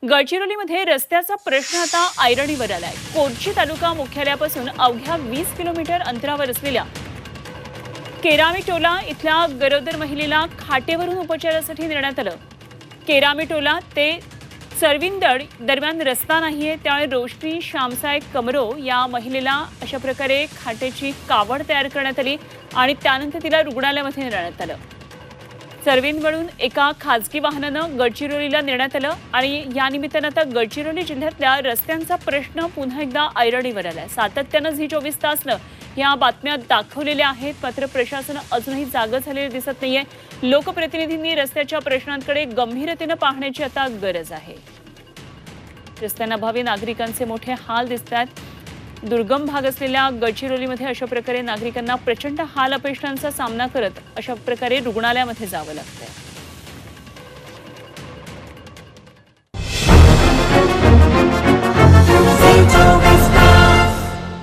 गडचिरोलीमध्ये रस्त्याचा प्रश्न आता ऐरणीवर आलाय। कोरची तालुका मुख्यालयापासून अवघ्या 20 किलोमीटर अंतरावर असलेल्या केरामीटोला इथल्या गरोदर महिलेला खाटेवरून उपचारासाठी नेण्यात आलं। केरामीटोला ते सरविंदड दरम्यान रस्ता नाहीये, त्यामुळे रोशनी श्यामसाय कमरो या महिलेला अशा प्रकारे खाटेची कावड तयार करण्यात आली आणि त्यानंतर तिला रुग्णालयामध्ये नेण्यात आलं। सरविंदवरून एका खासगी वाहनानं गडचिरोलीला नेण्यात आलं आणि या निमित्तानं आता गडचिरोली जिल्ह्यातल्या रस्त्यांचा प्रश्न पुन्हा एकदा ऐरणीवर आलाय। सातत्यानं झी24 तासनं या बातम्या दाखवलेल्या आहेत, मात्र प्रशासन अजूनही जागं झालेलं दिसत नाहीये। लोकप्रतिनिधींनी रस्त्याच्या प्रश्नांकडे गंभीरतेनं पाहण्याची आता गरज आहे। रस्त्यांअभावी नागरिकांचे मोठे हाल दिसतात। दुर्गम भाग असलेल्या गडचिरोलीमध्ये अशा प्रकारे नागरिकांना प्रचंड हाल अपेष्टांचा सामना करत अशा प्रकारे रुग्णालयामध्ये जावं लागतंय।